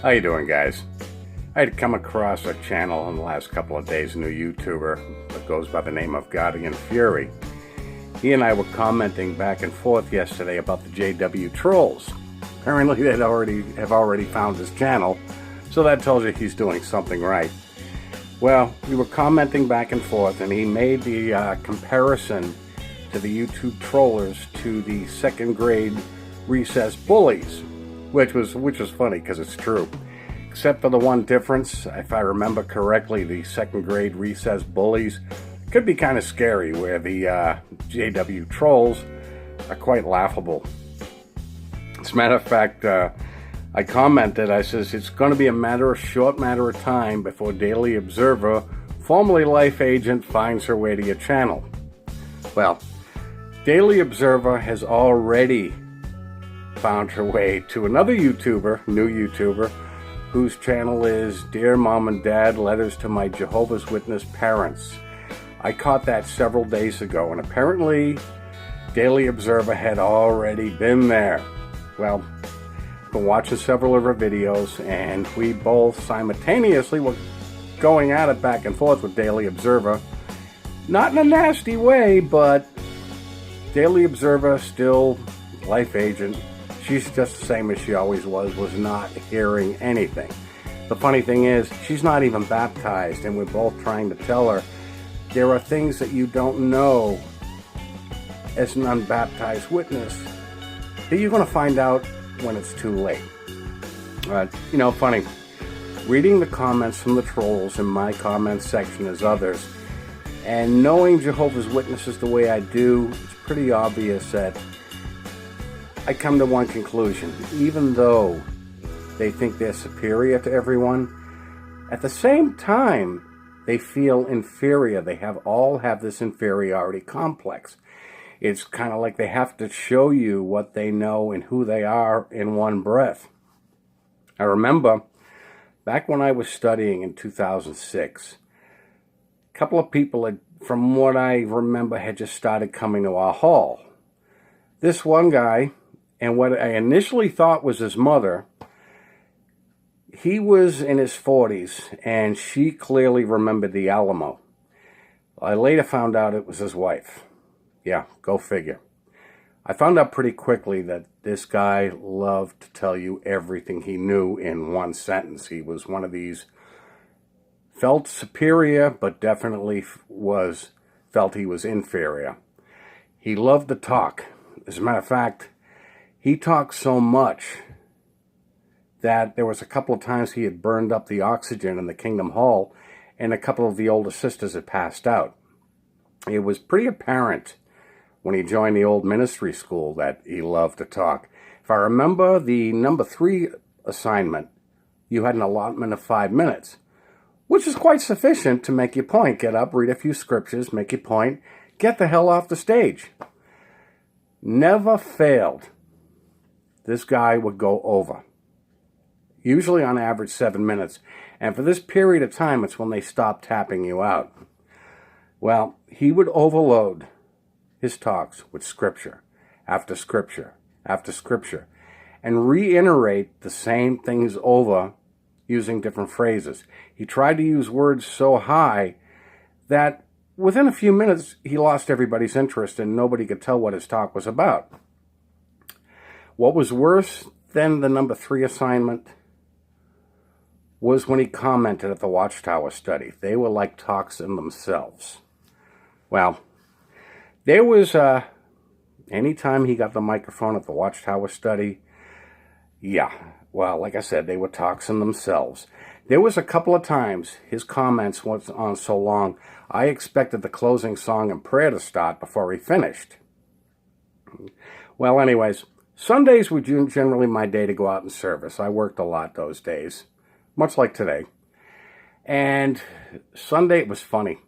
How you doing, guys? I had come across a channel in the last couple of days, a new YouTuber that goes by the name of Guardian Fury. He and I were commenting back and forth yesterday about the JW trolls. Apparently they have already found his channel, so that tells you he's doing something right. Well, we were commenting back and forth, and he made the comparison to the YouTube trollers to the second grade recess bullies, which was funny because it's true. Except for the one difference, if I remember correctly, the second grade recess bullies could be kind of scary, where the JW trolls are quite laughable. As a matter of fact, I commented, I says, it's going to be a short matter of time before Daily Observer, formerly Life Agent, finds her way to your channel. Well, Daily Observer has already found her way to another YouTuber, new YouTuber, whose channel is Dear Mom and Dad, Letters to My Jehovah's Witness Parents. I caught that several days ago, and apparently Daily Observer had already been there. Well, I've been watching several of her videos, and we both simultaneously were going at it back and forth with Daily Observer. Not in a nasty way, but Daily Observer, still Life Agent, she's just the same as she always was not hearing anything. The funny thing is, she's not even baptized, and we're both trying to tell her there are things that you don't know as an unbaptized witness that you're going to find out when it's too late. Funny, reading the comments from the trolls in my comment section as others, and knowing Jehovah's Witnesses the way I do, it's pretty obvious that I come to one conclusion. Even though they think they're superior to everyone, at the same time, they feel inferior. They all have this inferiority complex. It's kind of like they have to show you what they know and who they are in one breath. I remember back when I was studying in 2006, a couple of people, from what I remember, had just started coming to our hall. This one guy, and what I initially thought was his mother, he was in his 40s, and she clearly remembered the Alamo. I later found out it was his wife. Yeah, go figure. I found out pretty quickly that this guy loved to tell you everything he knew in one sentence. He was one of these, felt superior, but definitely felt he was inferior. He loved to talk. As a matter of fact, he talked so much that there was a couple of times he had burned up the oxygen in the Kingdom Hall, and a couple of the older sisters had passed out. It was pretty apparent when he joined the old ministry school that he loved to talk. If I remember the number 3 assignment, you had an allotment of 5 minutes, which is quite sufficient to make your point. Get up, read a few scriptures, make your point, get the hell off the stage. Never failed. This guy would go over. Usually on average 7 minutes. And for this period of time, it's when they stop tapping you out. Well, he would overload his talks with scripture after scripture after scripture and reiterate the same things over using different phrases. He tried to use words so high that within a few minutes, he lost everybody's interest and nobody could tell what his talk was about. What was worse than the number 3 assignment was when he commented at the Watchtower study. They were like talks in themselves. Well, there was, anytime he got the microphone at the Watchtower study, like I said, they were talks in themselves. There was a couple of times his comments went on so long, I expected the closing song and prayer to start before he finished. Well, anyways, Sundays were generally my day to go out and service. I worked a lot those days, much like today. And Sunday, it was funny.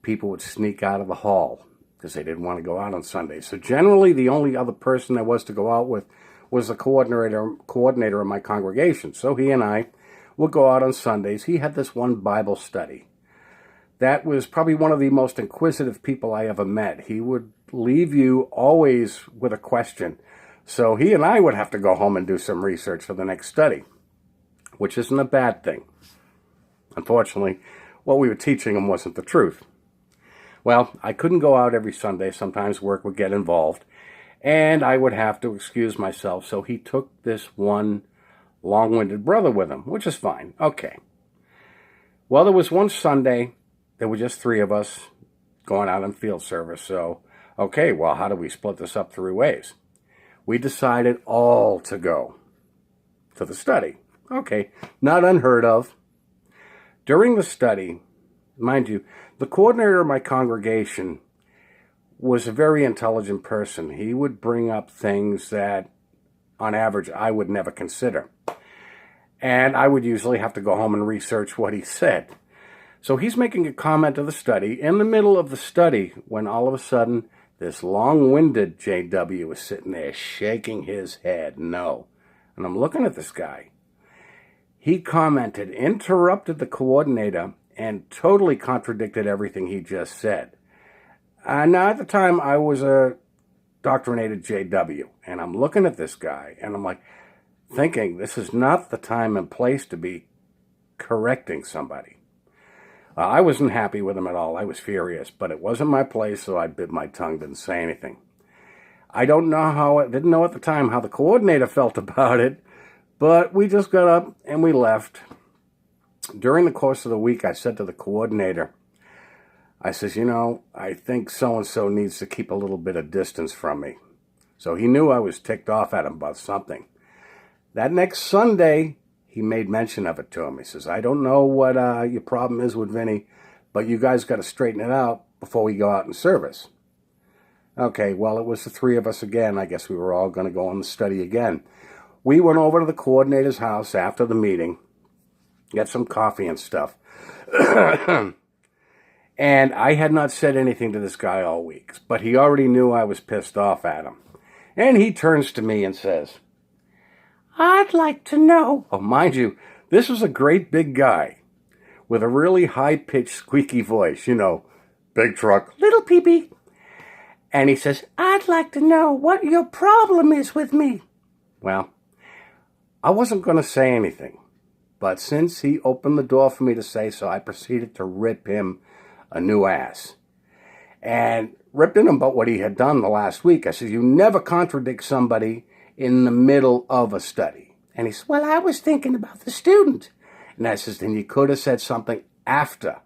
People would sneak out of the hall because they didn't want to go out on Sunday. So generally, the only other person there was to go out with was the coordinator of my congregation. So he and I would go out on Sundays. He had this one Bible study. That was probably one of the most inquisitive people I ever met. He would leave you always with a question. So he and I would have to go home and do some research for the next study. which isn't a bad thing. Unfortunately, what we were teaching him wasn't the truth. Well, I couldn't go out every Sunday. Sometimes work would get involved, and I would have to excuse myself, so he took this one long-winded brother with him, which is fine. Okay. Well, there was one Sunday, there were just 3 of us going out in field service, so, okay, well, how do we split this up 3 ways? We decided all to go to the study. Okay, not unheard of. During the study, mind you, the coordinator of my congregation was a very intelligent person. He would bring up things that, on average, I would never consider. And I would usually have to go home and research what he said. So he's making a comment of the study, in the middle of the study, when all of a sudden, this long-winded JW is sitting there shaking his head no. And I'm looking at this guy. He commented, interrupted the coordinator, and totally contradicted everything he just said. Now, at the time, I was a doctrinated JW, and I'm looking at this guy, and I'm like, thinking, this is not the time and place to be correcting somebody. I wasn't happy with him at all. I was furious, but it wasn't my place, so I bit my tongue, didn't say anything. I didn't know at the time how the coordinator felt about it, but we just got up and we left. During the course of the week, I said to the coordinator, I says, I think so-and-so needs to keep a little bit of distance from me. So he knew I was ticked off at him about something. That next Sunday, he made mention of it to him. He says, I don't know what your problem is with Vinny, but you guys got to straighten it out before we go out in service. Okay, well, it was the 3 of us again. I guess we were all going to go on the study again. We went over to the coordinator's house after the meeting, got some coffee and stuff. And I had not said anything to this guy all week, but he already knew I was pissed off at him. And he turns to me and says, I'd like to know. Oh, mind you, this was a great big guy with a really high-pitched, squeaky voice. Big truck, little peepee. And he says, I'd like to know what your problem is with me. Well, I wasn't going to say anything. But since he opened the door for me to say so, I proceeded to rip him a new ass. And ripped him about what he had done the last week. I said, you never contradict somebody in the middle of a study. And he said, well, I was thinking about the student. And I says, then you could have said something after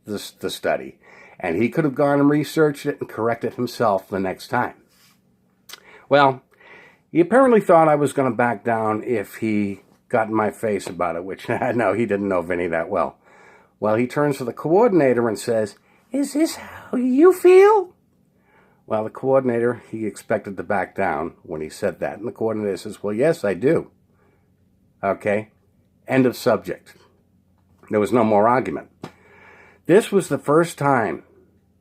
the study. And he could have gone and researched it and corrected himself the next time. Well, he apparently thought I was going to back down if he got in my face about it, which, no, he didn't know Vinny that well. Well, he turns to the coordinator and says, is this how you feel? Well, the coordinator, he expected to back down when he said that. And the coordinator says, well, yes, I do. Okay, end of subject. There was no more argument. This was the first time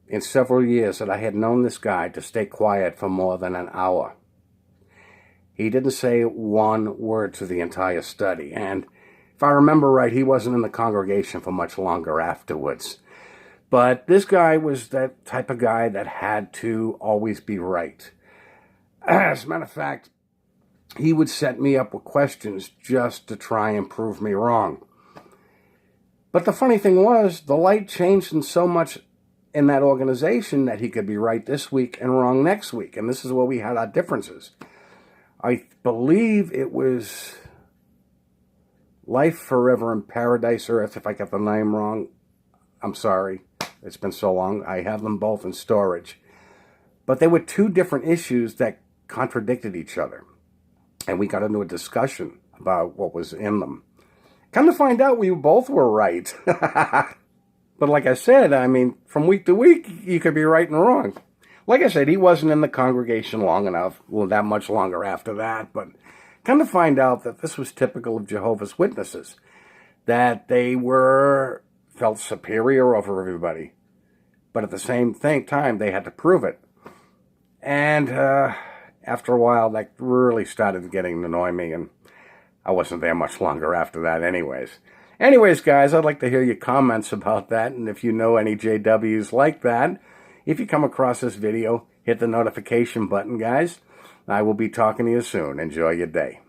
in several years that I had known this guy to stay quiet for more than an hour. He didn't say one word to the entire study. And if I remember right, he wasn't in the congregation for much longer afterwards. But this guy was that type of guy that had to always be right. As a matter of fact, he would set me up with questions just to try and prove me wrong. But the funny thing was, the light changed in so much in that organization that he could be right this week and wrong next week. And this is where we had our differences. I believe it was Life Forever in Paradise Earth, if I got the name wrong. I'm sorry. It's been so long. I have them both in storage. But they were 2 different issues that contradicted each other. And we got into a discussion about what was in them. Come to find out, we both were right. But like I said, I mean, from week to week, you could be right and wrong. Like I said, he wasn't in the congregation long enough, well, that much longer after that. But come to find out that this was typical of Jehovah's Witnesses, that they felt superior over everybody. But at the same time, they had to prove it. And after a while, that really started getting to annoy me, and I wasn't there much longer after that anyways. Anyways, guys, I'd like to hear your comments about that, and if you know any JWs like that, if you come across this video, hit the notification button, guys. I will be talking to you soon. Enjoy your day.